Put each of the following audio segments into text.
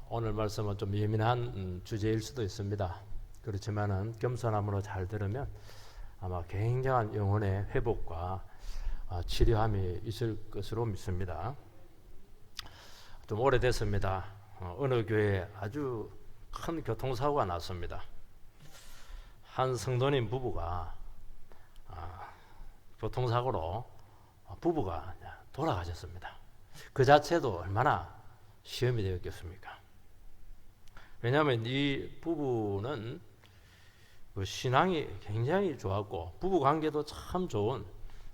오늘 말씀은 좀 예민한 주제일 수도 있습니다. 그렇지만은 겸손함으로 잘 들으면 아마 굉장한 영혼의 회복과 치료함이 있을 것으로 믿습니다. 좀 오래됐습니다. 어느 교회에 아주 큰 교통사고가 났습니다. 한 성도님 부부가 교통사고로 부부가 돌아가셨습니다. 그 자체도 얼마나 시험이 되었겠습니까? 왜냐하면 이 부부는 그 신앙이 굉장히 좋았고 부부 관계도 참 좋은,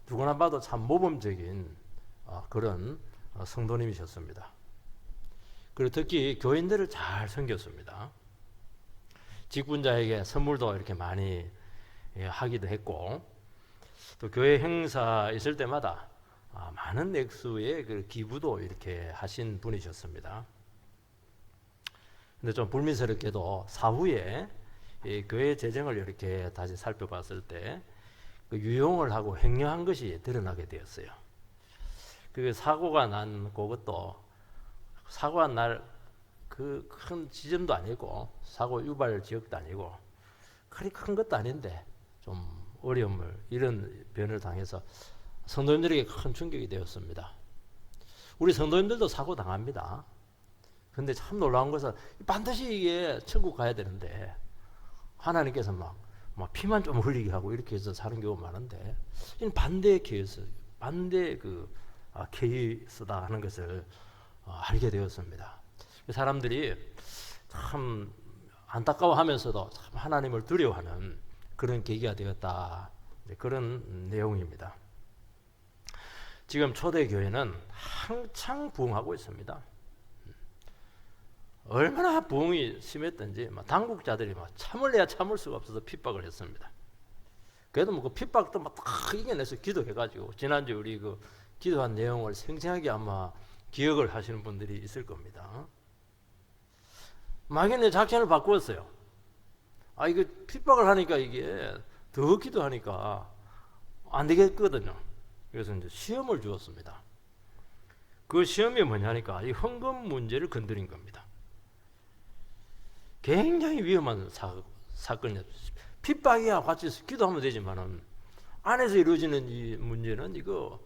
누구나 봐도 참 모범적인 그런 성도님이셨습니다. 그리고 특히 교인들을 잘 섬겼습니다. 직분자에게 선물도 이렇게 많이 하기도 했고, 또 교회 행사 있을 때마다 많은 액수의 그 기부도 이렇게 하신 분이셨습니다. 근데 좀 불미스럽게도 사후에 이 교회 재정을 이렇게 다시 살펴봤을 때 그 유용을 하고 횡령한 것이 드러나게 되었어요. 그 사고가 난 그것도 사고가 날 그 큰 지점도 아니고 사고 유발 지역도 아니고 그리 큰 것도 아닌데 좀 어려움을, 이런 변을 당해서 성도님들에게 큰 충격이 되었습니다. 우리 성도님들도 사고 당합니다. 근데 참 놀라운 것은 반드시 이게 천국 가야 되는데 하나님께서 막 피만 좀 흘리게 하고 이렇게 해서 사는 경우가 많은데, 이는 반대의 케이스, 반대 케이스다 하는 것을 알게 되었습니다. 사람들이 참 안타까워하면서도 참 하나님을 두려워하는 그런 계기가 되었다, 그런 내용입니다. 지금 초대교회는 한창 부흥하고 있습니다. 얼마나 부흥이 심했던지 당국자들이 참을래야 참을 수가 없어서 핍박을 했습니다. 그래도 그 핍박도 다 이겨내서 기도해가지고, 지난주 우리 그 기도한 내용을 생생하게 아마 기억을 하시는 분들이 있을 겁니다. 막연히 작전을 바꾸었어요. 이거 핍박을 하니까 이게 더 기도하니까 안 되겠거든요. 그래서 이제 시험을 주었습니다. 그 시험이 뭐냐니까 이 헌금 문제를 건드린 겁니다. 굉장히 위험한 사건이었죠. 핍박이야 같이 기도하면 되지만은 안에서 이루어지는 이 문제는 이거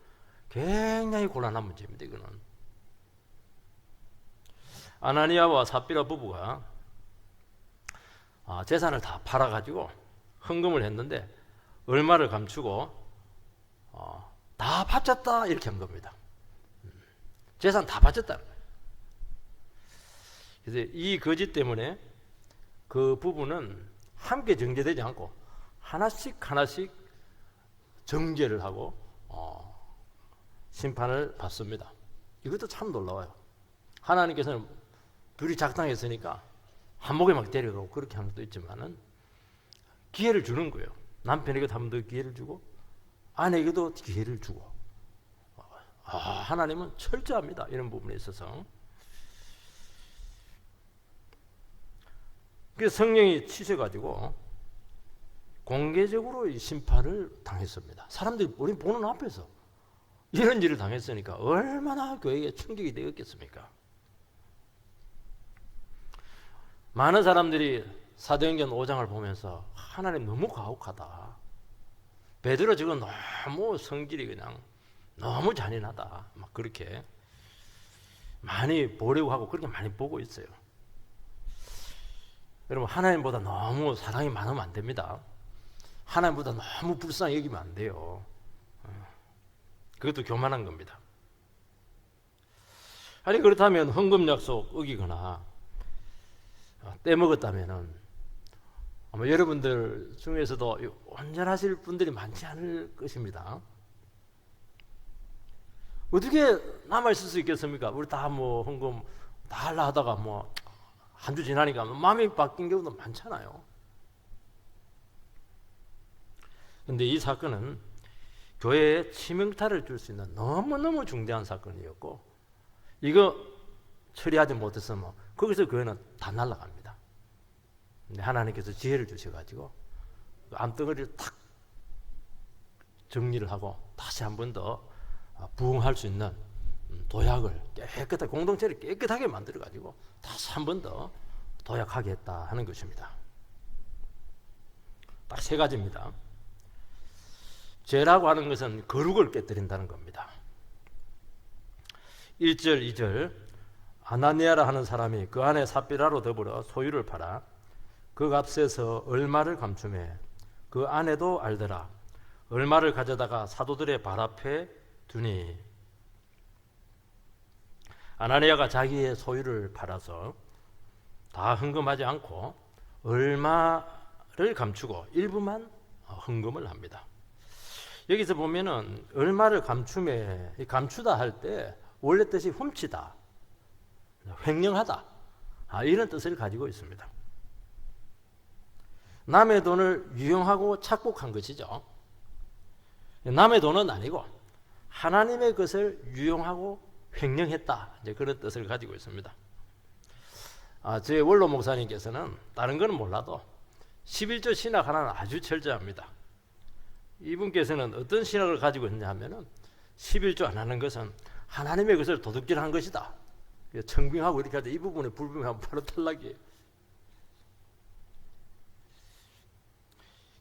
굉장히 곤란한 문제입니다. 이거는 아나니아와 삽비라 부부가 재산을 다 팔아가지고 헌금을 했는데 얼마를 감추고 다 바쳤다 이렇게 한 겁니다. 재산 다 바쳤다. 그래서 이 거짓 때문에 그 부부는 함께 정죄되지 않고 하나씩 정죄를 하고 심판을 받습니다. 이것도 참 놀라워요. 하나님께서는 둘이 작당했으니까 한목에 막 데려가고 그렇게 하는 것도 있지만은 기회를 주는 거예요. 남편에게도 한 번 더 기회를 주고 아내에게도 기회를 주고, 하나님은 철저합니다. 이런 부분에 있어서. 그래서 성령이 치셔가지고 공개적으로 이 심판을 당했습니다. 사람들이 우리 보는 앞에서 이런 일을 당했으니까 얼마나 교회에 충격이 되었겠습니까? 많은 사람들이 사도행전 5장을 보면서 하나님 너무 가혹하다, 베드로 지금 너무 성질이 그냥 너무 잔인하다, 막 그렇게 많이 보려고 하고 그렇게 많이 보고 있어요. 여러분, 하나님보다 너무 사랑이 많으면 안 됩니다. 하나님보다 너무 불쌍히 여기면 안 돼요. 그것도 교만한 겁니다. 아니 그렇다면 헌금 약속 어기거나 떼먹었다면은 아마 여러분들 중에서도 온전하실 분들이 많지 않을 것입니다. 어떻게 남아있을 수 있겠습니까? 우리 다 헌금 다 하려 하다가 한 주 지나니까 마음이 바뀐 경우도 많잖아요. 근데 이 사건은 교회에 치명타를 줄 수 있는 너무너무 중대한 사건이었고, 이거 처리하지 못했으면 거기서 교회는 다 날아갑니다. 근데 하나님께서 지혜를 주셔가지고 암덩어리를 탁 정리를 하고 다시 한 번 더 부흥할 수 있는 도약을 깨끗하게, 공동체를 깨끗하게 만들어 가지고 다시 한 번 더 도약하겠다 하는 것입니다. 딱 세 가지입니다. 죄라고 하는 것은 거룩을 깨뜨린다는 겁니다. 1절, 2절 아나니아라 하는 사람이 그 안에 삽비라로 더불어 소유를 팔아 그 값에서 얼마를 감추매 그 안에도 알더라. 얼마를 가져다가 사도들의 발 앞에 두니. 아나니아가 자기의 소유를 팔아서 다 헌금하지 않고 얼마를 감추고 일부만 헌금을 합니다. 여기서 보면은 얼마를 감추매, 감추다 할 때 원래 뜻이 훔치다, 횡령하다, 이런 뜻을 가지고 있습니다. 남의 돈을 유용하고 착복한 것이죠. 남의 돈은 아니고 하나님의 것을 유용하고 횡령했다, 이제 그런 뜻을 가지고 있습니다. 제 원로 목사님께서는 다른 건 몰라도 11조 신학 하나는 아주 철저합니다. 이분께서는 어떤 신학을 가지고 있냐 하면은 11조 안 하는 것은 하나님의 것을 도둑질한 것이다. 청빙하고 이렇게 할 때 이 부분에 불분하면 바로 탈락이에요.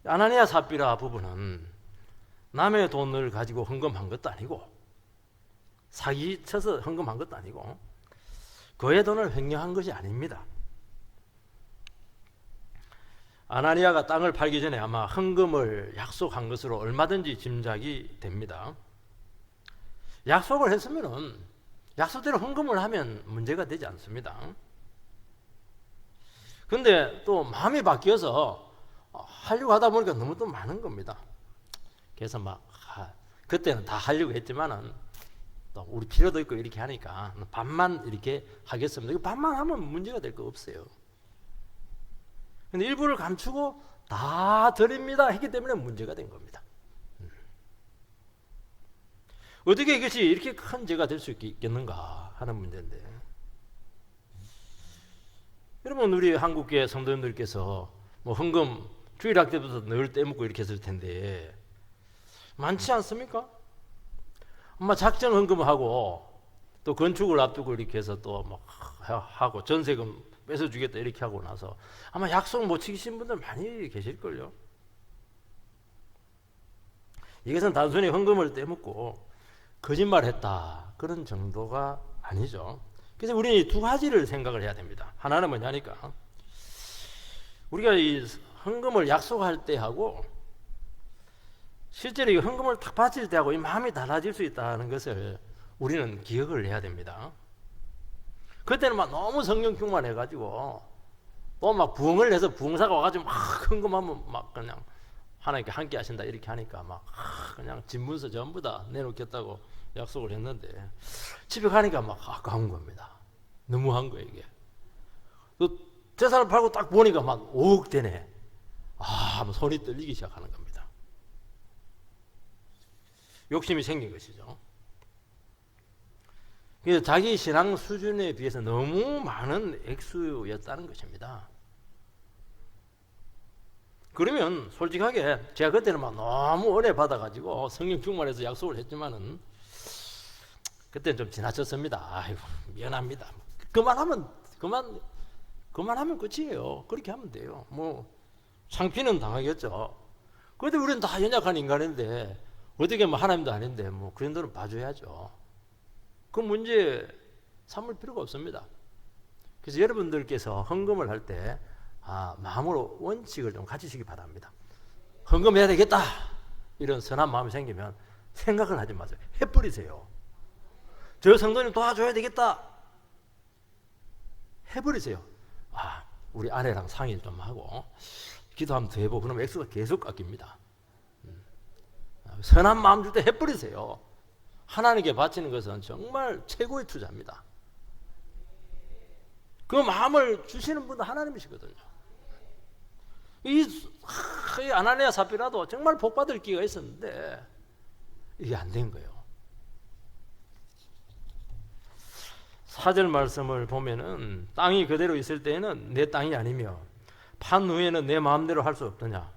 아나니아 삽비라 부부는 남의 돈을 가지고 헌금한 것도 아니고 사기쳐서 헌금한 것도 아니고 그의 돈을 횡령한 것이 아닙니다. 아나니아가 땅을 팔기 전에 아마 헌금을 약속한 것으로 얼마든지 짐작이 됩니다. 약속을 했으면은 약속대로 헌금을 하면 문제가 되지 않습니다. 근데 또 마음이 바뀌어서 하려고 하다 보니까 너무 또 많은 겁니다. 그래서 그때는 다 하려고 했지만은 또 우리 필요도 있고 이렇게 하니까 반만 이렇게 하겠습니다. 이거 반만 하면 문제가 될 거 없어요. 근데 일부를 감추고 다 드립니다 했기 때문에 문제가 된 겁니다. 어떻게 이것이 이렇게 큰 죄가 될 수 있겠는가 하는 문제인데, 여러분 우리 한국교회 성도님들께서 뭐 헌금 주일학 때부터 늘 떼먹고 이렇게 했을 텐데 많지 않습니까? 아마 작정 헌금을 하고 또 건축을 앞두고 이렇게 해서 또 막 하고 전세금 뺏어주겠다 이렇게 하고 나서 아마 약속 못 지키신 분들 많이 계실걸요. 이것은 단순히 헌금을 떼먹고 거짓말했다 그런 정도가 아니죠. 그래서 우리는 이 두 가지를 생각을 해야 됩니다. 하나는 뭐냐니까 우리가 이 헌금을 약속할 때 하고 실제로 이 헌금을 딱 바칠 때 하고 이 마음이 달라질 수 있다는 것을 우리는 기억을 해야 됩니다. 그때는 막 너무 성령 충만해가지고 또 막 부흥을 해서 부흥사가 와가지고 막 헌금하면 막 그냥 하나님께 함께 하신다 이렇게 하니까 막 그냥 집문서 전부 다 내놓겠다고 약속을 했는데 집에 가니까 막 아까운 겁니다. 너무한 거예요 이게. 또 재산을 팔고 딱 보니까 막 5억 되네. 손이 떨리기 시작하는 겁니다. 욕심이 생긴 것이죠. 그래서 자기 신앙 수준에 비해서 너무 많은 액수였다는 것입니다. 그러면 솔직하게 제가 그때는 막 너무 은혜 받아가지고 성령 충만해서 약속을 했지만은 그때는 좀 지나쳤습니다. 아이고 미안합니다. 그만하면 끝이에요. 그렇게 하면 돼요. 뭐 상피는 당하겠죠. 그런데 우리는 다 연약한 인간인데 어떻게 뭐 하나님도 아닌데 뭐 그 정도는 봐줘야죠. 그 문제 삼을 필요가 없습니다. 그래서 여러분들께서 헌금을 할 때 마음으로 원칙을 좀 가지시기 바랍니다. 헌금해야 되겠다 이런 선한 마음이 생기면 생각을 하지 마세요. 해버리세요. 저 성도님 도와줘야 되겠다 해버리세요. 우리 아내랑 상의를 좀 하고 기도 한번 더 해보고 그러면 액수가 계속 깎입니다. 선한 마음 줄 때 해버리세요. 하나님께 바치는 것은 정말 최고의 투자입니다. 그 마음을 주시는 분은 하나님이시거든요. 이 아나니아 삽비라도 정말 복받을 기회가 있었는데 이게 안 된 거예요. 4절 말씀을 보면은 땅이 그대로 있을 때에는 내 땅이 아니며 판 후에는 내 마음대로 할 수 없더냐.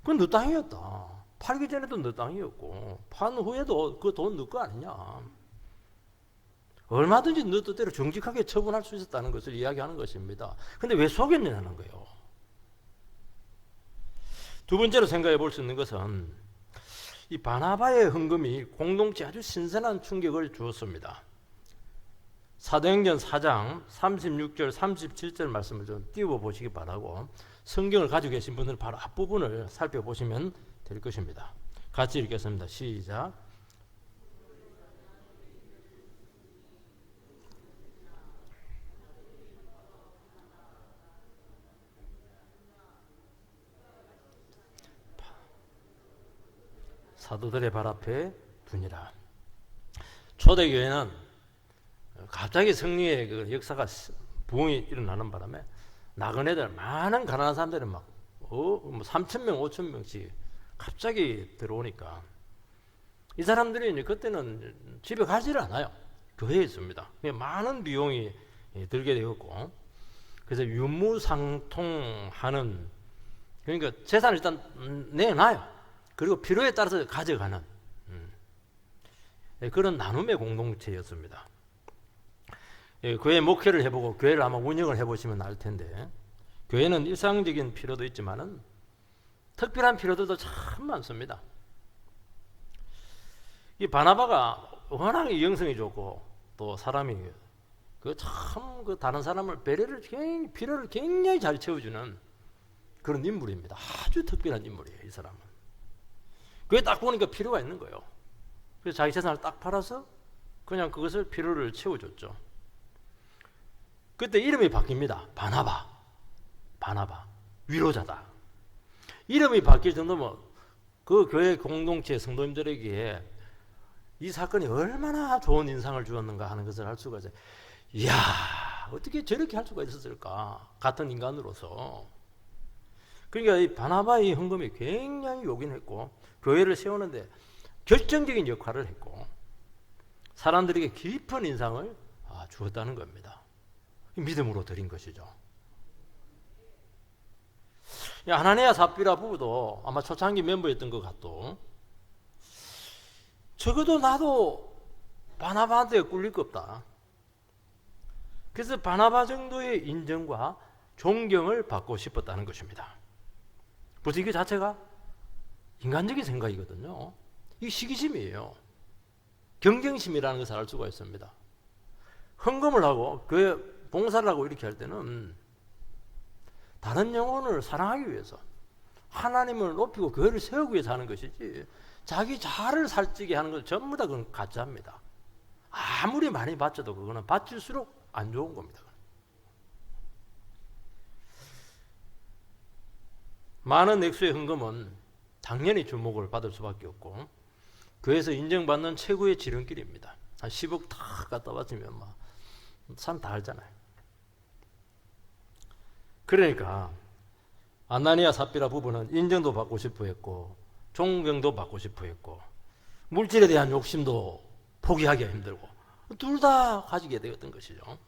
그건 너 땅이었다. 팔기 전에도 너 땅이었고 판 후에도 그 돈 너 거 아니냐. 얼마든지 너 뜻대로 정직하게 처분할 수 있었다는 것을 이야기하는 것입니다. 근데 왜 속였냐는 거예요. 두 번째로 생각해 볼 수 있는 것은 이 바나바의 헌금이 공동체에 아주 신선한 충격을 주었습니다. 사도행전 4장 36절 37절 말씀을 좀 띄워보시기 바라고, 성경을 가지고 계신 분들은 바로 앞부분을 살펴보시면 될 것입니다. 같이 읽겠습니다. 시작. 사도들의 발 앞에 두니라. 초대교회는 갑자기 성령의 그 역사가 부흥이 일어나는 바람에 나그네들, 많은 가난한 사람들이 막 3,000명, 5,000명씩 갑자기 들어오니까 이 사람들이 이제 그때는 집에 가지를 않아요. 교회에 있습니다. 많은 비용이 들게 되었고, 그래서 유무상통하는, 그러니까 재산을 일단 내놔요. 그리고 필요에 따라서 가져가는 그런 나눔의 공동체였습니다. 교회 목회를 해보고 교회를 아마 운영을 해보시면 알 텐데, 교회는 일상적인 필요도 있지만은 특별한 필요들도 참 많습니다. 이 바나바가 워낙 영성이 좋고 또 사람이 그 다른 사람을 필요를 굉장히 잘 채워주는 그런 인물입니다. 아주 특별한 인물이에요, 이 사람은. 그게 딱 보니까 필요가 있는 거예요. 그래서 자기 재산을 딱 팔아서 그냥 그것을 필요를 채워줬죠. 그때 이름이 바뀝니다. 바나바. 위로자다. 이름이 바뀔 정도면 그 교회 공동체 성도님들에게 이 사건이 얼마나 좋은 인상을 주었는가 하는 것을 알 수가 있어요. 이야, 어떻게 저렇게 할 수가 있었을까? 같은 인간으로서. 그러니까 이 바나바의 헌금이 굉장히 요긴했고, 교회를 세우는데 결정적인 역할을 했고, 사람들에게 깊은 인상을 주었다는 겁니다. 믿음으로 드린 것이죠. 아나니아 삽비라 부부도 아마 초창기 멤버였던 것 같도, 적어도 나도 바나바한테 꿀릴 거 없다. 그래서 바나바 정도의 인정과 존경을 받고 싶었다는 것입니다. 벌써 이게 자체가 인간적인 생각이거든요. 이 시기심이에요. 경쟁심이라는 것을 알 수가 있습니다. 헌금을 하고 교회 봉사를 하고 이렇게 할 때는 다른 영혼을 사랑하기 위해서, 하나님을 높이고 교회를 세우기 위해서 하는 것이지, 자기 자아를 살찌게 하는 것 전부 다 그건 가짜입니다. 아무리 많이 바쳐도 그거는 바칠수록 안 좋은 겁니다. 많은 액수의 헌금은 당연히 주목을 받을 수밖에 없고, 교회에서 인정받는 최고의 지름길입니다. 한 10억 다 갖다 바치면 막 사람 다 알잖아요. 그러니까 아나니아 삽비라 부부는 인정도 받고 싶어 했고, 존경도 받고 싶어 했고, 물질에 대한 욕심도 포기하기가 힘들고, 둘 다 가지게 되었던 것이죠.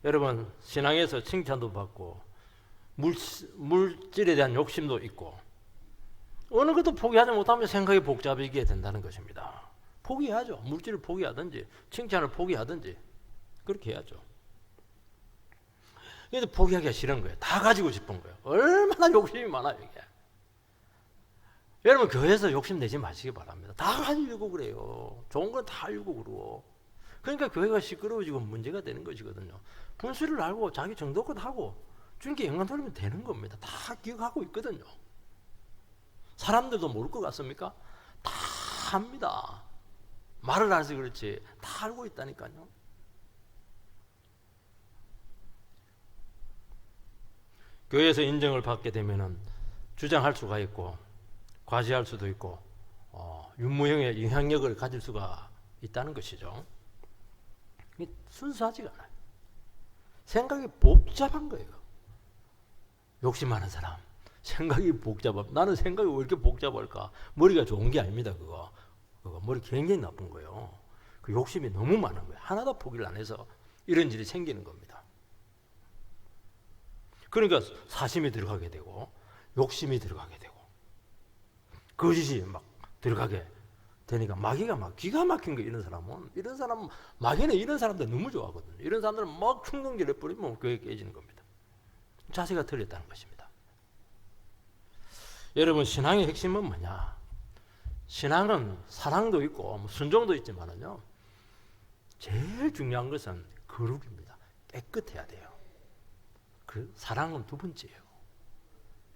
여러분, 신앙에서 칭찬도 받고 물질에 대한 욕심도 있고, 어느 것도 포기하지 못하면 생각이 복잡해지게 된다는 것입니다. 포기해야죠. 물질을 포기하든지 칭찬을 포기하든지 그렇게 해야죠. 근데 포기하기가 싫은 거예요. 다 가지고 싶은 거예요. 얼마나 욕심이 많아요, 이게. 여러분, 교회에서 욕심 내지 마시기 바랍니다. 다 가지고 그래요. 좋은 건 다 알고 그러고. 그러니까 교회가 시끄러워지고 문제가 되는 것이거든요. 분수를 알고 자기 정도껏 하고 주님께 영광 돌리면 되는 겁니다. 다 기억하고 있거든요. 사람들도 모를 것 같습니까? 다 합니다. 말을 안 해서 그렇지 다 알고 있다니까요. 교회에서 인정을 받게 되면은 주장할 수가 있고 과시할 수도 있고 윤무형의 영향력을 가질 수가 있다는 것이죠. 이게 순수하지가 않아요. 생각이 복잡한 거예요. 욕심 많은 사람 생각이 복잡해. 나는 생각이 왜 이렇게 복잡할까? 머리가 좋은 게 아닙니다. 그거 머리 굉장히 나쁜 거예요. 그 욕심이 너무 많은 거예요. 하나도 포기를 안 해서 이런 일이 생기는 겁니다. 그러니까 사심이 들어가게 되고 욕심이 들어가게 되고 거짓이 막 들어가게 되니까 마귀가 막 기가 막힌 거 이런 사람은 마귀는 이런 사람들 너무 좋아하거든요. 이런 사람들은 막 충동기를 뿌리면 교회 깨지는 겁니다. 자세가 틀렸다는 것입니다. 여러분 신앙의 핵심은 뭐냐? 신앙은 사랑도 있고 순종도 있지만은요. 제일 중요한 것은 거룩입니다. 깨끗해야 돼요. 그 사랑은 두 번째예요.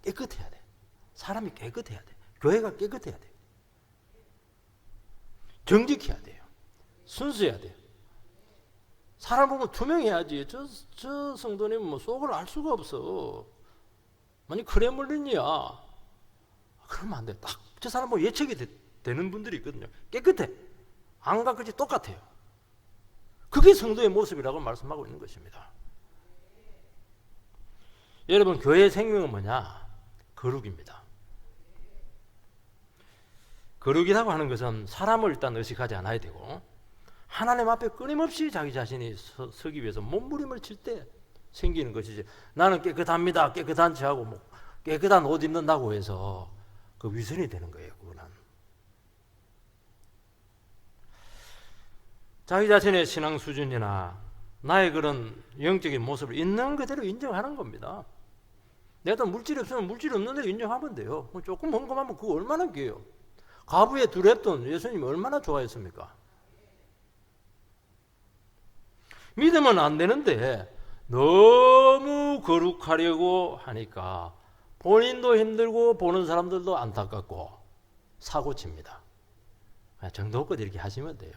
깨끗해야 돼. 사람이 깨끗해야 돼. 교회가 깨끗해야 돼. 정직해야 돼요. 순수해야 돼요. 사람 보면 투명해야지. 저 성도님 뭐 속을 알 수가 없어. 만약 크레물린이야. 그러면 안 돼. 딱 저 사람 뭐 예측이 되는 분들이 있거든요. 깨끗해. 안과 끝이 똑같아요. 그게 성도의 모습이라고 말씀하고 있는 것입니다. 여러분 교회의 생명은 뭐냐? 거룩입니다. 거룩이라고 하는 것은 사람을 일단 의식하지 않아야 되고 하나님 앞에 끊임없이 자기 자신이 서기 위해서 몸부림을 칠 때 생기는 것이지. 나는 깨끗합니다. 깨끗한 체하고 뭐 깨끗한 옷 입는다고 해서 그 위선이 되는 거예요. 그거는. 자기 자신의 신앙 수준이나 나의 그런 영적인 모습을 있는 그대로 인정하는 겁니다. 내가 물질이 없으면 물질이 없는 대로 인정하면 돼요. 조금 헌금하면 그거 얼마나 귀해요. 가부에 두 랩돈 예수님이 얼마나 좋아했습니까? 믿으면 안 되는데 너무 거룩하려고 하니까 본인도 힘들고 보는 사람들도 안타깝고 사고칩니다. 정도껏 이렇게 하시면 돼요.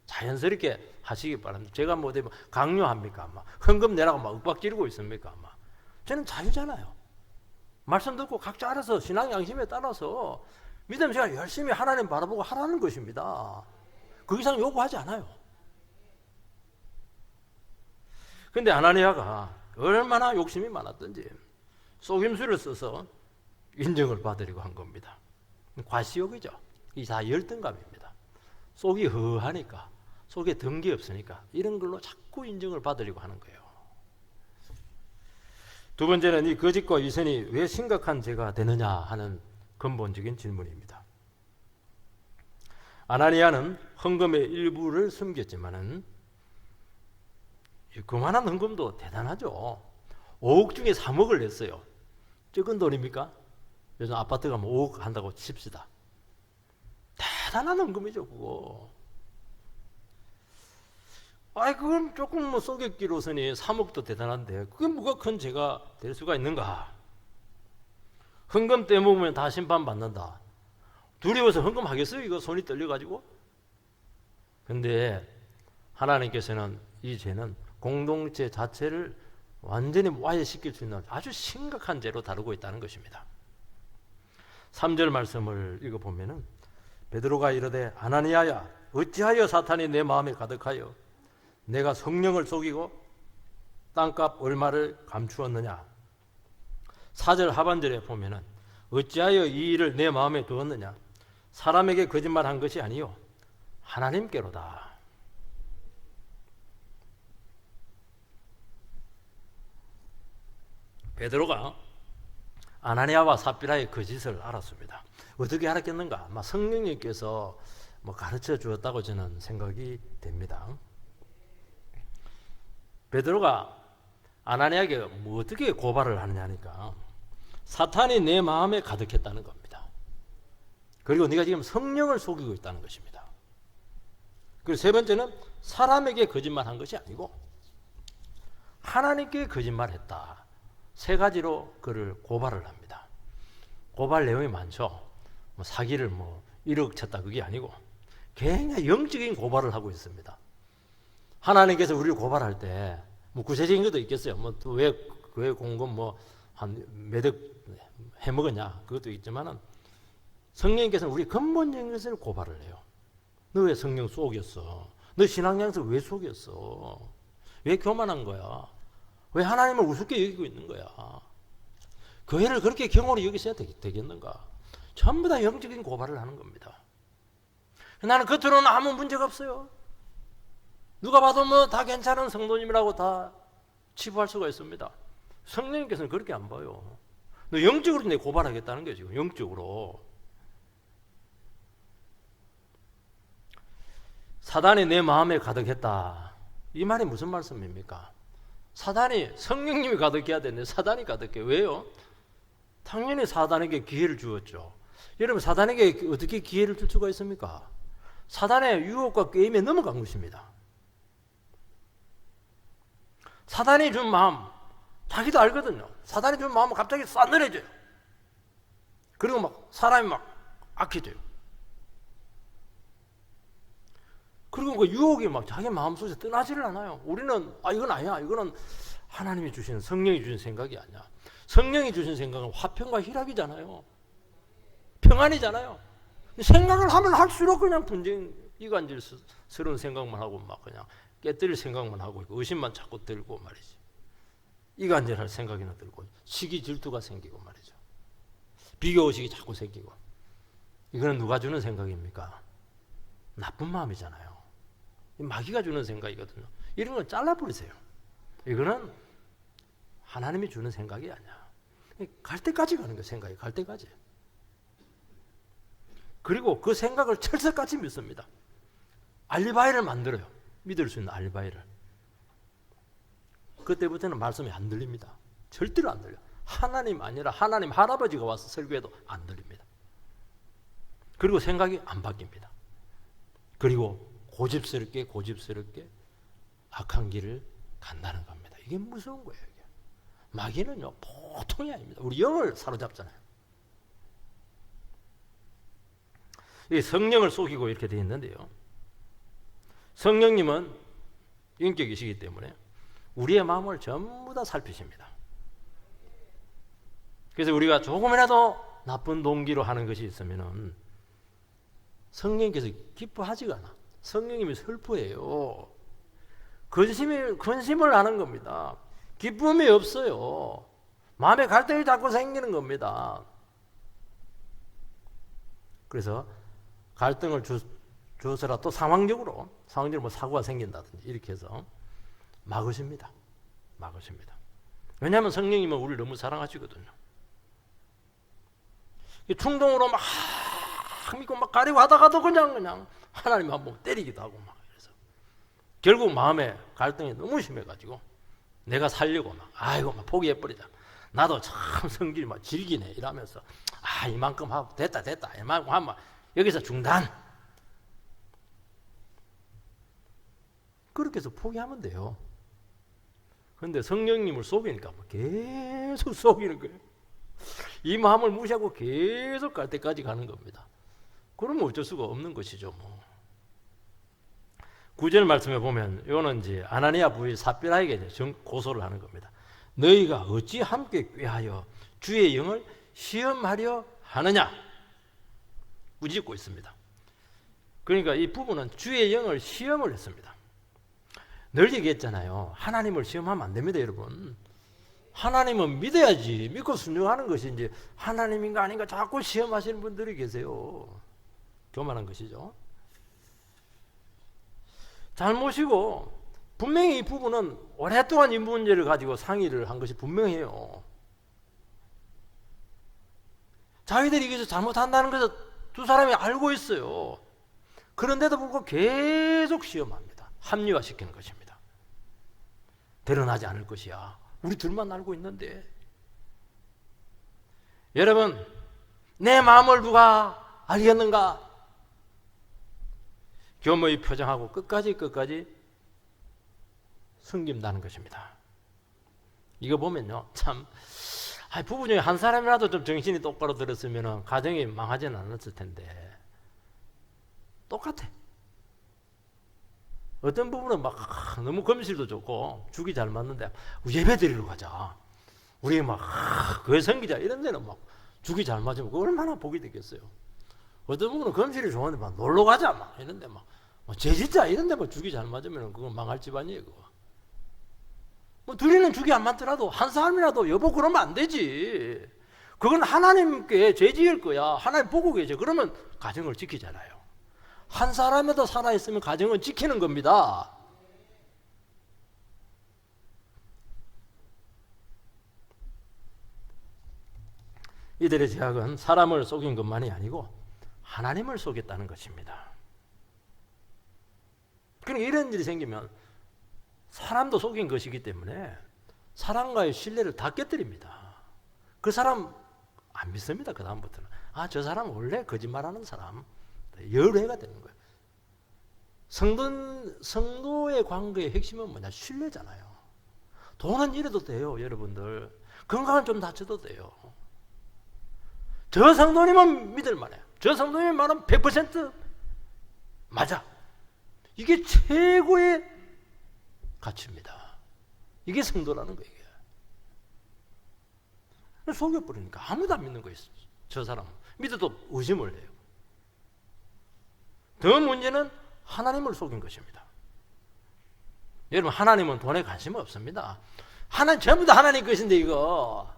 자연스럽게 하시기 바랍니다. 제가 뭐 강요합니까? 막 헌금 내라고 막 윽박지르고 있습니까? 막 저는 자유잖아요. 말씀 듣고 각자 알아서 신앙 양심에 따라서 믿음 생활 열심히 하나님 바라보고 하라는 것입니다. 그 이상 요구하지 않아요. 근데 아나니아가 얼마나 욕심이 많았던지 속임수를 써서 인정을 받으려고 한 겁니다. 과시욕이죠. 이 다 열등감입니다. 속이 허하니까, 속에 덩기 없으니까 이런 걸로 자꾸 인정을 받으려고 하는 거예요. 두 번째는 이 거짓과 위선이 왜 심각한 죄가 되느냐 하는 근본적인 질문입니다. 아나니아는 헌금의 일부를 숨겼지만은 그만한 헌금도 대단하죠. 5억 중에 3억을 냈어요. 적은 돈입니까? 요즘 아파트가 뭐 5억 한다고 칩시다. 대단한 헌금이죠, 그거. 그건 조금 뭐 속였기로서니 3억도 대단한데 그게 뭐가 큰 죄가 될 수가 있는가? 헌금 떼먹으면 다 심판받는다. 두려워서 헌금하겠어요? 이거 손이 떨려가지고? 근데 하나님께서는 이 죄는 공동체 자체를 완전히 와해시킬 수 있는 아주 심각한 죄로 다루고 있다는 것입니다. 3절 말씀을 읽어보면은 베드로가 이르되 아나니아야 어찌하여 사탄이 내 마음에 가득하여 내가 성령을 속이고 땅값 얼마를 감추었느냐. 4절 하반절에 보면은 어찌하여 이 일을 내 마음에 두었느냐. 사람에게 거짓말한 것이 아니요 하나님께로다. 베드로가 아나니아와 삽비라의 거짓을 알았습니다. 어떻게 알았겠는가? 아마 성령님께서 가르쳐 주었다고 저는 생각이 됩니다. 베드로가 아나니아에게 어떻게 고발을 하느냐 하니까 사탄이 내 마음에 가득했다는 겁니다. 그리고 네가 지금 성령을 속이고 있다는 것입니다. 그리고 세 번째는 사람에게 거짓말한 것이 아니고 하나님께 거짓말했다. 세 가지로 그를 고발을 합니다. 고발 내용이 많죠. 사기를 1억 쳤다 그게 아니고 굉장히 영적인 고발을 하고 있습니다. 하나님께서 우리를 고발할 때 구체적인 것도 있겠어요. 왜 공금 한 몇억 해먹었냐 그것도 있지만은 성령님께서는 우리 근본적인 것을 고발을 해요. 너 왜 성령 속였어? 너 신앙양서 왜 속였어? 왜 교만한 거야? 왜 하나님을 우습게 여기고 있는 거야? 교회를 그렇게 경홀히 여기셔야 되겠는가? 전부 다 영적인 고발을 하는 겁니다. 나는 겉으로는 아무 문제가 없어요. 누가 봐도 다 괜찮은 성도님이라고 다 치부할 수가 있습니다. 성령님께서는 그렇게 안 봐요. 너 영적으로 내 고발하겠다는 거죠. 영적으로. 사단이 내 마음에 가득했다. 이 말이 무슨 말씀입니까? 사단이, 성령님이 가득해야 되는데 사단이 가득해. 왜요? 당연히 사단에게 기회를 주었죠. 여러분, 사단에게 어떻게 기회를 줄 수가 있습니까? 사단의 유혹과 게임에 넘어간 것입니다. 사단이 준 마음, 자기도 알거든요. 사단이 준 마음은 갑자기 싸늘해져요. 그리고 막 사람이 막 악해져요. 그리고 그 유혹이 막 자기 마음속에 떠나지를 않아요. 우리는 이건 아니야. 이거는 하나님이 주시는, 성령이 주신 생각이 아니야. 성령이 주신 생각은 화평과 희락이잖아요. 평안이잖아요. 생각을 하면 할수록 그냥 분쟁, 이간질스러운 생각만 하고 막 그냥 깨뜨릴 생각만 하고 있고 의심만 자꾸 들고 말이지. 이간질할 생각이나 들고 시기 질투가 생기고 말이죠. 비교의식이 자꾸 생기고. 이거는 누가 주는 생각입니까? 나쁜 마음이잖아요. 마귀가 주는 생각이거든요. 이런 건 잘라버리세요. 이거는 하나님이 주는 생각이 아니야. 갈 때까지 가는 거야. 생각이 갈 때까지. 그리고 그 생각을 철석같이 믿습니다. 알리바이를 만들어요. 믿을 수 있는 알리바이를. 그때부터는 말씀이 안 들립니다. 절대로 안 들려. 하나님 아니라 하나님 할아버지가 와서 설교해도 안 들립니다. 그리고 생각이 안 바뀝니다. 그리고 고집스럽게 악한 길을 간다는 겁니다. 이게 무서운 거예요. 이게. 마귀는요 보통이 아닙니다. 우리 영을 사로잡잖아요. 이 성령을 속이고 이렇게 되어 있는데요. 성령님은 인격이시기 때문에 우리의 마음을 전부 다 살피십니다. 그래서 우리가 조금이라도 나쁜 동기로 하는 것이 있으면은 성령께서 기뻐하지가 않아. 성령님이 슬퍼해요. 근심을 하는 겁니다. 기쁨이 없어요. 마음에 갈등이 자꾸 생기는 겁니다. 그래서 갈등을 주어서라도 상황적으로 뭐 사고가 생긴다든지 이렇게 해서 막으십니다. 왜냐하면 성령님은 우리를 너무 사랑하시거든요. 충동으로 막 믿고 막 가려고 하다가도 그냥 하나님 한번 때리기도 하고 막 그래서 결국 마음에 갈등이 너무 심해가지고 내가 살려고 막 포기해버리자. 나도 참 성질이 막 질기네 이러면서 이만큼 하고 됐다 이만큼 하면 여기서 중단. 그렇게 해서 포기하면 돼요. 그런데 성령님을 속이니까 계속 속이는 거예요. 이 마음을 무시하고 계속 갈 때까지 가는 겁니다. 그러면 어쩔 수가 없는 것이죠. 9절 말씀에 보면 이거는 이제 아나니아 부인 삽비라에게 고소를 하는 겁니다. 너희가 어찌 함께 꾀하여 주의 영을 시험하려 하느냐? 꾸짖고 있습니다. 그러니까 이 부부는 주의 영을 시험을 했습니다. 늘 얘기했잖아요. 하나님을 시험하면 안 됩니다, 여러분. 하나님은 믿어야지. 믿고 순종하는 것이 이제 하나님인가 아닌가 자꾸 시험하시는 분들이 계세요. 교만한 것이죠. 잘못이고 분명히 이 부부는 오랫동안 이 문제를 가지고 상의를 한 것이 분명해요. 자기들이 여기서 잘못한다는 것을 두 사람이 알고 있어요. 그런데도 불구하고 계속 시험합니다. 합리화시키는 것입니다. 드러나지 않을 것이야. 우리 둘만 알고 있는데. 여러분, 내 마음을 누가 알겠는가? 교모의 표정하고 끝까지 숨긴다는 것입니다. 이거 보면요, 참 부부 중에 한 사람이라도 좀 정신이 똑바로 들었으면 가정이 망하지는 않았을 텐데 똑같아. 어떤 부분은 막 너무 검실도 좋고 죽이 잘 맞는데 예배 드리러 가자, 우리 막 교회 섬기자 이런 데는 막 죽이 잘 맞으면 얼마나 복이 되겠어요. 어떤 부분은 검실이 좋은데 막 놀러 가자 막 이런데 막 제짓자 이런데 막 죽이 잘 맞으면 그건 망할 집안이에요. 그거. 둘이는 죽이 안 맞더라도 한 사람이라도 여보 그러면 안 되지. 그건 하나님께 죄 지을 거야. 하나님 보고 계셔. 그러면 가정을 지키잖아요. 한 사람이라도 살아있으면 가정은 지키는 겁니다. 이들의 죄악은 사람을 속인 것만이 아니고 하나님을 속였다는 것입니다. 그러니까 이런 일이 생기면 사람도 속인 것이기 때문에 사람과의 신뢰를 다 깨뜨립니다. 그 사람 안 믿습니다. 그 다음부터는 저 사람 원래 거짓말하는 사람, 열애가 되는 거예요. 성도의 관계의 핵심은 뭐냐? 신뢰잖아요. 돈은 이래도 돼요, 여러분들. 건강은 좀 다쳐도 돼요. 저 성도님은 믿을 만해요. 저 성도님 말은 100% 맞아. 이게 최고의 가치입니다. 이게 성도라는 거예요. 속여버리니까 아무도 안 믿는 거예요. 저 사람은. 믿어도 의심을 해요. 더 문제는 하나님을 속인 것입니다. 여러분, 하나님은 돈에 관심 없습니다. 전부 다 하나님 것인데, 이거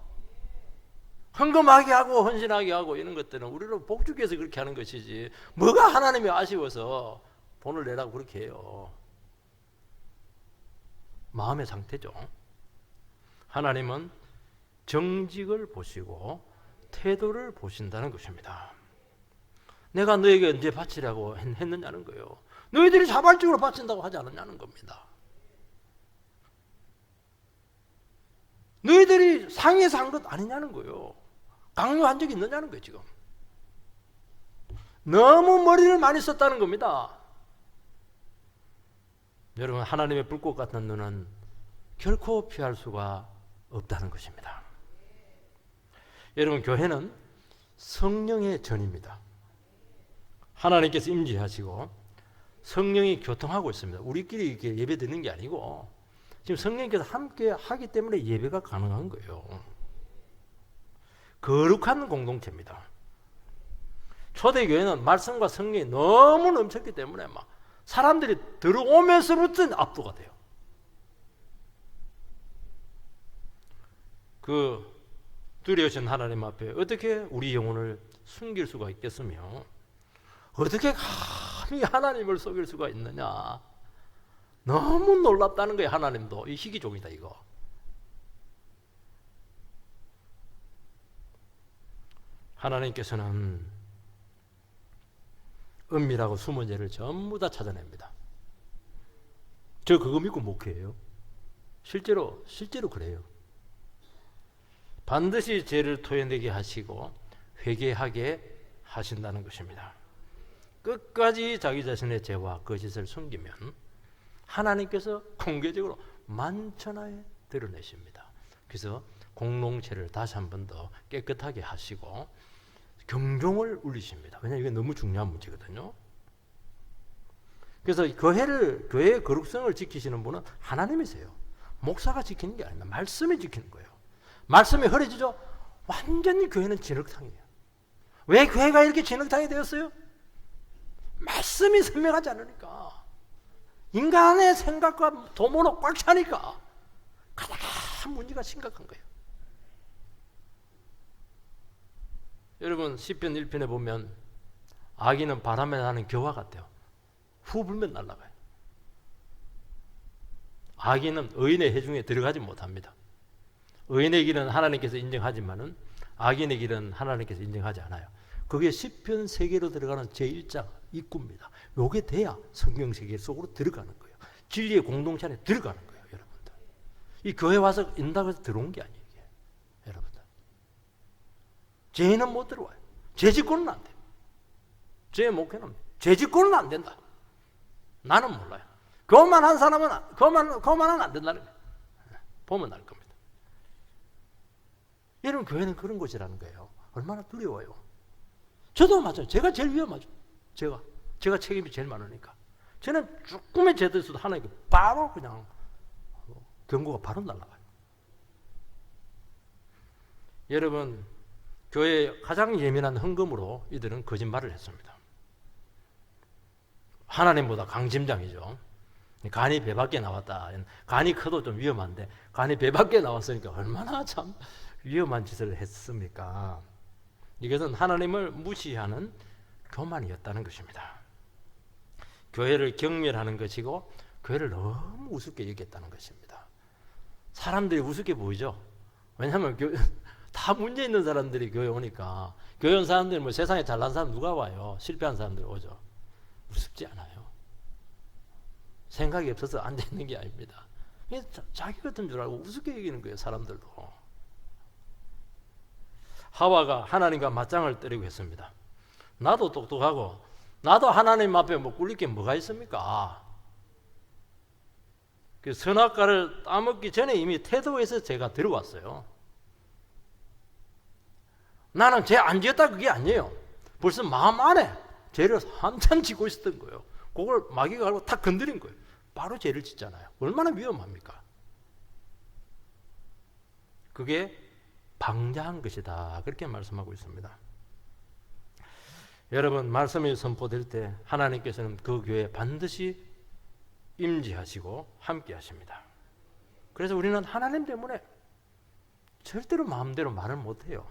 헌금하게 하고 헌신하게 하고 이런 것들은 우리를 복주기 위해서 그렇게 하는 것이지, 뭐가 하나님이 아쉬워서 돈을 내라고 그렇게 해요. 마음의 상태죠. 하나님은 정직을 보시고 태도를 보신다는 것입니다. 내가 너에게 언제 바치라고 했느냐는 거예요. 너희들이 자발적으로 바친다고 하지 않았냐는 겁니다. 너희들이 상의해서 한 것 아니냐는 거예요. 강요한 적이 있느냐는 거예요. 지금 너무 머리를 많이 썼다는 겁니다. 여러분, 하나님의 불꽃 같은 눈은 결코 피할 수가 없다는 것입니다. 여러분, 교회는 성령의 전입니다. 하나님께서 임재하시고 성령이 교통하고 있습니다. 우리끼리 이렇게 예배 드리는 게 아니고 지금 성령께서 함께 하기 때문에 예배가 가능한 거예요. 거룩한 공동체입니다. 초대교회는 말씀과 성령이 너무 넘쳤기 때문에 막 사람들이 들어오면서부터 압도가 돼요. 그 두려우신 하나님 앞에 어떻게 우리 영혼을 숨길 수가 있겠으며 어떻게 감히 하나님을 속일 수가 있느냐. 너무 놀랍다는 거예요. 하나님도 이 희귀종이다 이거. 하나님께서는 은밀하고 숨은 죄를 전부 다 찾아냅니다. 저 그거 믿고 목회해요. 실제로 그래요. 반드시 죄를 토해내게 하시고 회개하게 하신다는 것입니다. 끝까지 자기 자신의 죄와 거짓을 숨기면 하나님께서 공개적으로 만천하에 드러내십니다. 그래서 공동체를 다시 한 번 더 깨끗하게 하시고 경종을 울리십니다. 왜냐하면 이게 너무 중요한 문제거든요. 그래서 교회의 거룩성을 지키시는 분은 하나님이세요. 목사가 지키는 게 아닙니다. 말씀이 지키는 거예요. 말씀이 흐려지죠? 완전히 교회는 진흙탕이에요. 왜 교회가 이렇게 진흙탕이 되었어요? 말씀이 선명하지 않으니까. 인간의 생각과 도모로 꽉 차니까 가장 문제가 심각한 거예요. 여러분, 시편 1편에 보면 악인은 바람에 나는 겨와 같아요. 후 불면 날아가요. 악인은 의인의 해중에 들어가지 못합니다. 의인의 길은 하나님께서 인정하지만은 악인의 길은 하나님께서 인정하지 않아요. 그게 시편 세계로 들어가는 제1장 입구입니다. 요게 돼야 성경 세계 속으로 들어가는 거예요. 진리의 공동체 안에 들어가는 거예요, 여러분들. 이 교회 와서 인다고 해서 들어온 게 아니에요, 이게. 여러분들. 죄인은 못 들어와요. 죄짓고는 안 돼요. 죄 목회는 죄짓고는 안 된다. 나는 몰라요. 그것만 한 사람은 그것만은 안 된다는 거예요. 보면 알 겁니다. 여러분, 교회는 그런 곳이라는 거예요. 얼마나 두려워요. 저도 맞아요. 제가 제일 위험하죠. 제가 책임이 제일 많으니까. 저는 조금의 죄들수도 하나님께 바로 그냥 경고가 바로 날아가요. 여러분, 교회의 가장 예민한 헌금으로 이들은 거짓말을 했습니다. 하나님보다 강심장이죠. 간이 배 밖에 나왔다. 간이 커도 좀 위험한데 간이 배 밖에 나왔으니까 얼마나 참 위험한 짓을 했습니까? 이것은 하나님을 무시하는 교만이었다는 것입니다. 교회를 경멸하는 것이고 교회를 너무 우습게 여겼다는 것입니다. 사람들이 우습게 보이죠. 왜냐하면 다 문제 있는 사람들이 교회 오니까. 교회 온 사람들이 뭐 세상에 잘난 사람 누가 와요? 실패한 사람들 오죠. 우습지 않아요. 생각이 없어서 앉아있는 게 아닙니다. 자기 같은 줄 알고 우습게 여기는 거예요, 사람들도. 하와가 하나님과 맞짱을 때리고 했습니다. 나도 똑똑하고 나도 하나님 앞에 뭐 꿀릴 게 뭐가 있습니까? 그 선악과를 따먹기 전에 이미 태도에서 제가 들어왔어요. 나는 죄 안 지었다 그게 아니에요. 벌써 마음 안에 죄를 한참 짓고 있었던 거예요. 그걸 마귀가 알고 탁 건드린 거예요. 바로 죄를 짓잖아요. 얼마나 위험합니까? 그게 방자한 것이다. 그렇게 말씀하고 있습니다. 여러분, 말씀이 선포될 때 하나님께서는 그 교회에 반드시 임재하시고 함께 하십니다. 그래서 우리는 하나님 때문에 절대로 마음대로 말을 못해요.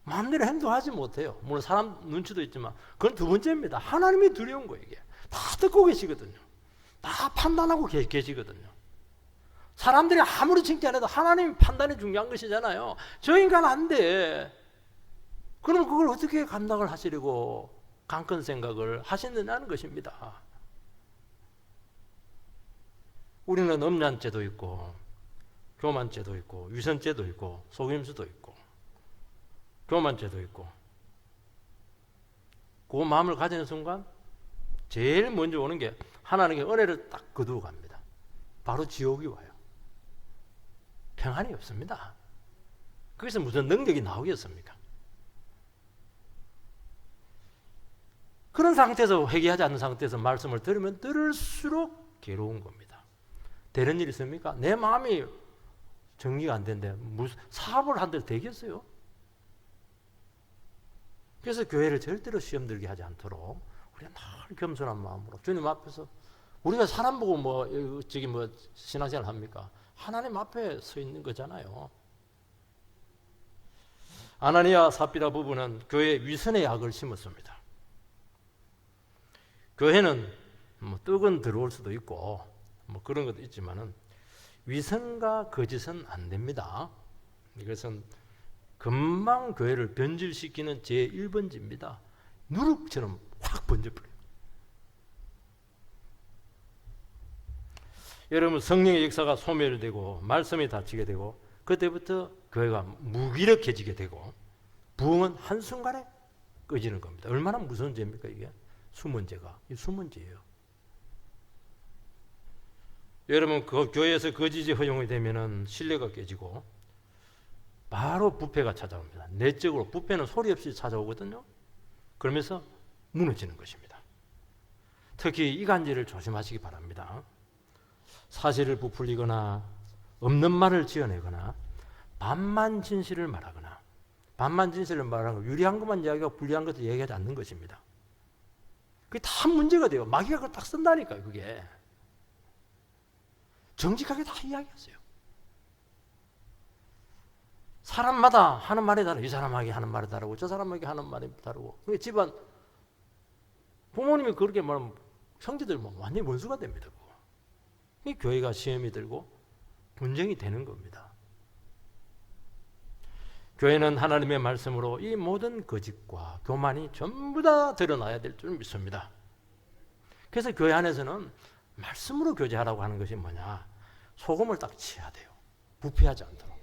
마음대로 행동하지 못해요. 물론 사람 눈치도 있지만 그건 두 번째입니다. 하나님이 두려운 거예요. 이게 다 듣고 계시거든요. 다 판단하고 계시거든요. 사람들이 아무리 칭찬해도 하나님 판단이 중요한 것이잖아요. 저 인간 안 돼. 그럼 그걸 어떻게 감당을 하시려고 강큰 생각을 하시느냐는 것입니다. 우리는 음란죄도 있고 교만죄도 있고 위선죄도 있고 속임수도 있고 교만죄도 있고, 그 마음을 가지는 순간 제일 먼저 오는 게 하나님의 은혜를 딱 거두어 갑니다. 바로 지옥이 와요. 평안이 없습니다. 거기서 무슨 능력이 나오겠습니까? 그런 상태에서 회개하지 않는 상태에서 말씀을 들으면 들을수록 괴로운 겁니다. 되는 일 있습니까? 내 마음이 정리가 안 된대. 무슨 사업을 한들 되겠어요? 그래서 교회를 절대로 시험 들게 하지 않도록 우리가 늘 겸손한 마음으로 주님 앞에서, 우리가 사람 보고 뭐 신앙생활 합니까? 하나님 앞에 서 있는 거잖아요. 아나니아 삽비라 부부는 교회에 위선의 약을 심었습니다. 교회는 뭐 떡은 들어올 수도 있고 뭐 그런 것도 있지만은 위선과 거짓은 안 됩니다. 이것은 금방 교회를 변질시키는 제1번지입니다. 누룩처럼 확 번져버려요. 여러분, 성령의 역사가 소멸되고 말씀이 닫히게 되고 그때부터 교회가 무기력해지게 되고 부흥은 한순간에 꺼지는 겁니다. 얼마나 무서운 죄입니까 이게? 숨은 죄가. 이 숨은 죄예요. 여러분, 그 교회에서 거짓이 허용이 되면은 신뢰가 깨지고 바로 부패가 찾아옵니다. 내적으로 부패는 소리 없이 찾아오거든요. 그러면서 무너지는 것입니다. 특히 이간질을 조심하시기 바랍니다. 사실을 부풀리거나 없는 말을 지어내거나 반만 진실을 말하거나, 반만 진실을 말하는 거, 유리한 것만 이야기하고 불리한 것을 얘기하지 않는 것입니다. 그게 다 문제가 돼요. 마귀가 그걸 딱 쓴다니까요. 그게 정직하게 다 이야기하세요. 사람마다 하는 말이 다르고, 이 사람에게 하는 말이 다르고 저 사람에게 하는 말이 다르고, 집안 부모님이 그렇게 말하면 형제들 완전히 원수가 됩니다. 이 교회가 시험이 들고 분쟁이 되는 겁니다. 교회는 하나님의 말씀으로 이 모든 거짓과 교만이 전부 다 드러나야 될 줄 믿습니다. 그래서 교회 안에서는 말씀으로 교제하라고 하는 것이 뭐냐? 소금을 딱 치어야 돼요. 부패하지 않도록.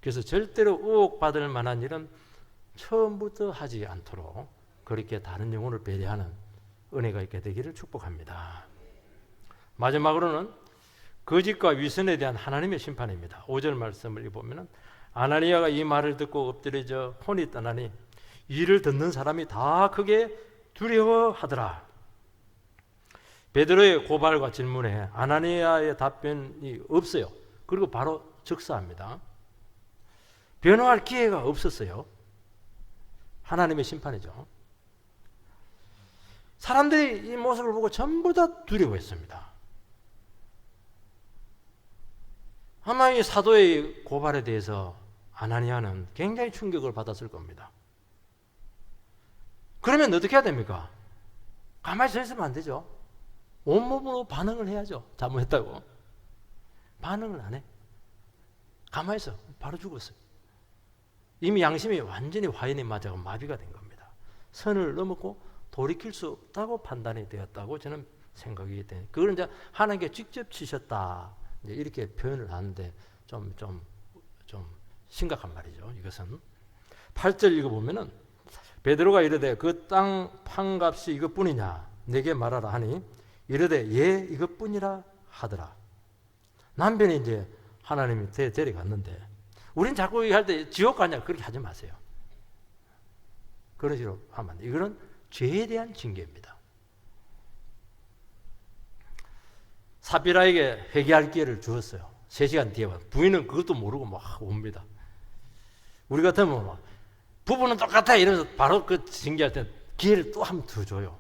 그래서 절대로 의혹받을 만한 일은 처음부터 하지 않도록 그렇게 다른 영혼을 배려하는 은혜가 있게 되기를 축복합니다. 마지막으로는 거짓과 위선에 대한 하나님의 심판입니다. 5절 말씀을 보면 아나니아가 이 말을 듣고 엎드려져 혼이 떠나니 이를 듣는 사람이 다 크게 두려워하더라. 베드로의 고발과 질문에 아나니아의 답변이 없어요. 그리고 바로 즉사합니다. 변호할 기회가 없었어요. 하나님의 심판이죠. 사람들이 이 모습을 보고 전부 다 두려워했습니다. 아마 이 사도의 고발에 대해서 아나니아는 굉장히 충격을 받았을 겁니다. 그러면 어떻게 해야 됩니까? 가만히 서 있으면 안 되죠. 온몸으로 반응을 해야죠. 잘못했다고. 반응을 안 해. 가만히 있어. 바로 죽었어요. 이미 양심이 완전히 화인이 맞아서 마비가 된 겁니다. 선을 넘었고 돌이킬 수 없다고 판단이 되었다고 저는 생각이 돼요. 그걸 이제 하나님께 직접 치셨다 이제 이렇게 표현을 하는데 좀 심각한 말이죠. 이것은 8절 읽어보면은 베드로가 이르되 그 땅 판값이 이것뿐이냐 내게 말하라 하니 이르되 예 이것뿐이라 하더라. 남편이 이제 하나님이 데려갔는데 우린 자꾸 할 때 지옥 가냐 그렇게 하지 마세요. 그런 식으로 하면 안 돼요. 이거는 죄에 대한 징계입니다. 삽비라에게 회개할 기회를 주었어요. 3시간 뒤에 와서 부인은 그것도 모르고 막 옵니다. 우리 같으면 막 부부는 똑같아 이러면서 바로 그 징계할 때 기회를 또 한 번 더 줘요.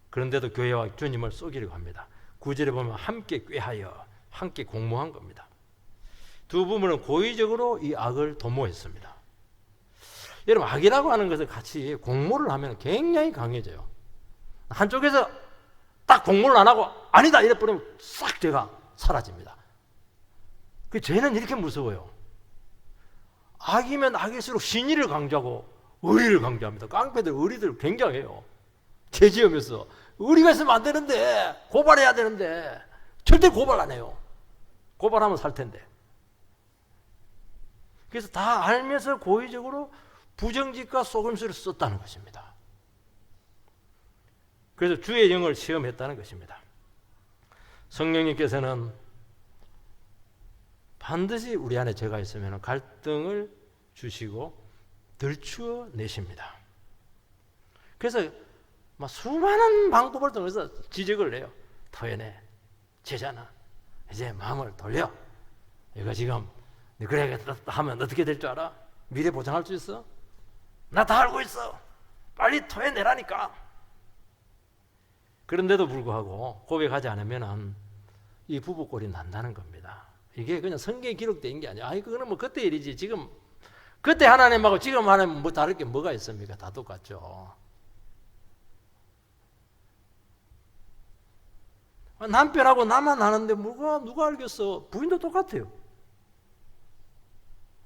그런데도 교회와 주님을 속이려고 합니다. 9절에 보면 함께 꾀하여 함께 공모한 겁니다. 두 부부는 고의적으로 이 악을 도모했습니다. 여러분 악이라고 하는 것을 같이 공모를 하면 굉장히 강해져요. 한쪽에서 딱 공모를 안 하고 아니다 이래 버리면 싹 죄가 사라집니다. 그 죄는 이렇게 무서워요. 악이면 악일수록 신의를 강조하고 의리를 강조합니다. 깡패들 의리들 굉장해요. 죄 지으면서 의리가 있으면 안 되는데 고발해야 되는데 절대 고발 안 해요. 고발하면 살 텐데. 그래서 다 알면서 고의적으로 부정직과 속임수를 썼다는 것입니다. 그래서 주의 영을 시험했다는 것입니다. 성령님께서는 반드시 우리 안에 죄가 있으면 갈등을 주시고 들추어 내십니다. 그래서 막 수많은 방법을 통해서 지적을 해요. 토해내, 죄잖아. 이제 마음을 돌려. 이거 지금 그래야겠다 하면 어떻게 될 줄 알아? 미래 보장할 수 있어? 나 다 알고 있어. 빨리 토해내라니까. 그런데도 불구하고 고백하지 않으면 이 부부꼴이 난다는 겁니다. 이게 그냥 성경에 기록된 게 아니야. 아니 그거는 뭐 그때 일이지. 지금 그때 하나님하고 지금 하나님 뭐 다를 게 뭐가 있습니까? 다 똑같죠. 남편하고 나만 아는데 누가 알겠어? 부인도 똑같아요.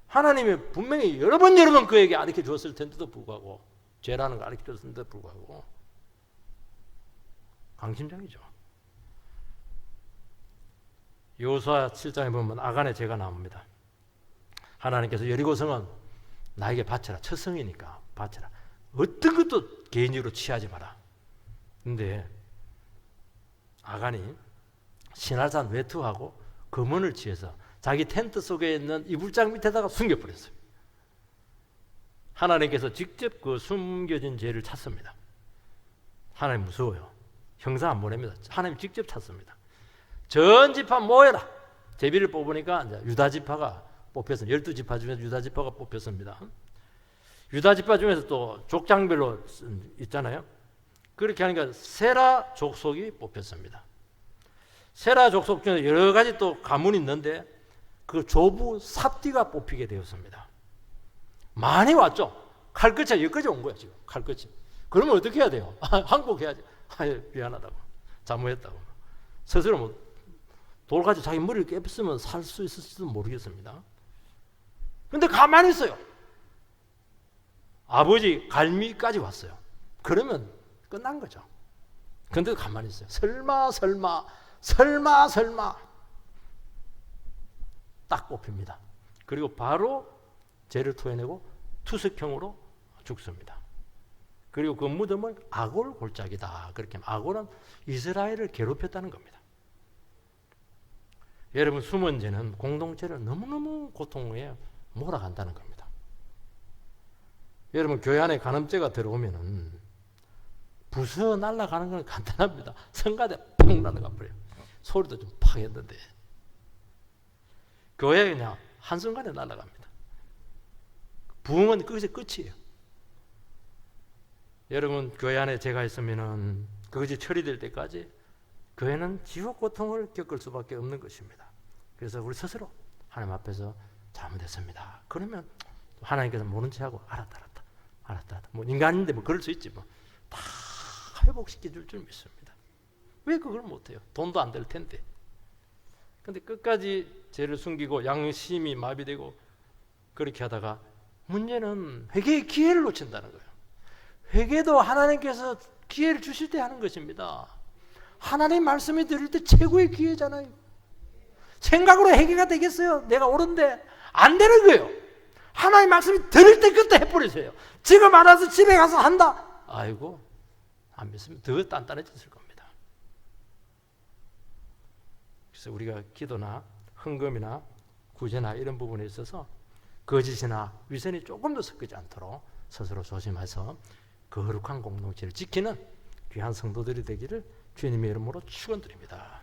하나님이 분명히 여러 번 그에게 가르쳐 주었을 텐데도 불구하고 죄라는 걸 가르쳐 주었는데도 불구하고 강심장이죠. 여호수아 7장에 보면 아간의 죄가 나옵니다. 하나님께서 여리고성은 나에게 바쳐라. 첫 성이니까 바쳐라. 어떤 것도 개인적으로 취하지 마라. 근데 아간이 신할산 외투하고 금원을 취해서 자기 텐트 속에 있는 이불장 밑에다가 숨겨버렸어요. 하나님께서 직접 그 숨겨진 죄를 찾습니다. 하나님 무서워요. 형사 안 보냅니다. 하나님 직접 찾습니다. 전 지파 모여라. 제비를 뽑으니까 이제 유다 지파가 뽑혔습니다. 12지파 중에서 유다 지파가 뽑혔습니다. 유다 지파 중에서 또 족장별로 있잖아요. 그렇게 하니까 세라 족속이 뽑혔습니다. 세라 족속 중에 여러 가지 또 가문이 있는데 그 조부 삽디가 뽑히게 되었습니다. 많이 왔죠. 칼끝이 여기까지 온 거야 지금. 칼끝이. 그러면 어떻게 해야 돼요? 항복해야지. 미안하다고. 잘못했다고. 스스로 뭐 돌가지고 자기 머리를 깨었으면 살 수 있을지도 모르겠습니다. 근데 가만히 있어요. 아버지 갈미까지 왔어요. 그러면 끝난 거죠. 근데 가만히 있어요. 설마 딱 뽑힙니다. 그리고 바로 죄를 토해내고 투석형으로 죽습니다. 그리고 그 무덤을 아골 골짜기다. 그렇게 하면 아골은 이스라엘을 괴롭혔다는 겁니다. 여러분 숨은 죄는 공동체를 너무너무 고통에 몰아간다는 겁니다. 여러분 교회 안에 간음죄가 들어오면은 부서 날아가는 건 간단합니다. 성가대 팍 날아가 버려요. 소리도 좀 팍 했는데 교회 그냥 한순간에 날아갑니다. 부흥은 거기서 끝이에요. 여러분 교회 안에 죄가 있으면은 그것이 처리될 때까지 교회는 지옥 고통을 겪을 수밖에 없는 것입니다. 그래서 우리 스스로 하나님 앞에서 잘못했습니다. 그러면 하나님께서 모른 체하고 알았다. 뭐 인간인데 뭐 그럴 수 있지 뭐 다 회복시켜 줄 줄 믿습니다. 왜 그걸 못해요? 돈도 안 될 텐데. 근데 끝까지 죄를 숨기고 양심이 마비되고 그렇게 하다가 문제는 회개의 기회를 놓친다는 거예요. 회개도 하나님께서 기회를 주실 때 하는 것입니다. 하나님 말씀이 들을 때 최고의 기회잖아요. 생각으로 회개가 되겠어요? 내가 옳은데 안 되는 거예요. 하나님 말씀이 들을 때 그때 해버리세요. 지금 알아서 집에 가서 한다. 아이고, 안 믿으면 더 단단해졌을 겁니다. 그래서 우리가 기도나 헌금이나 구제나 이런 부분에 있어서 거짓이나 위선이 조금 더 섞이지 않도록 스스로 조심해서 거룩한 공동체를 지키는 귀한 성도들이 되기를 주님의 이름으로 축원드립니다.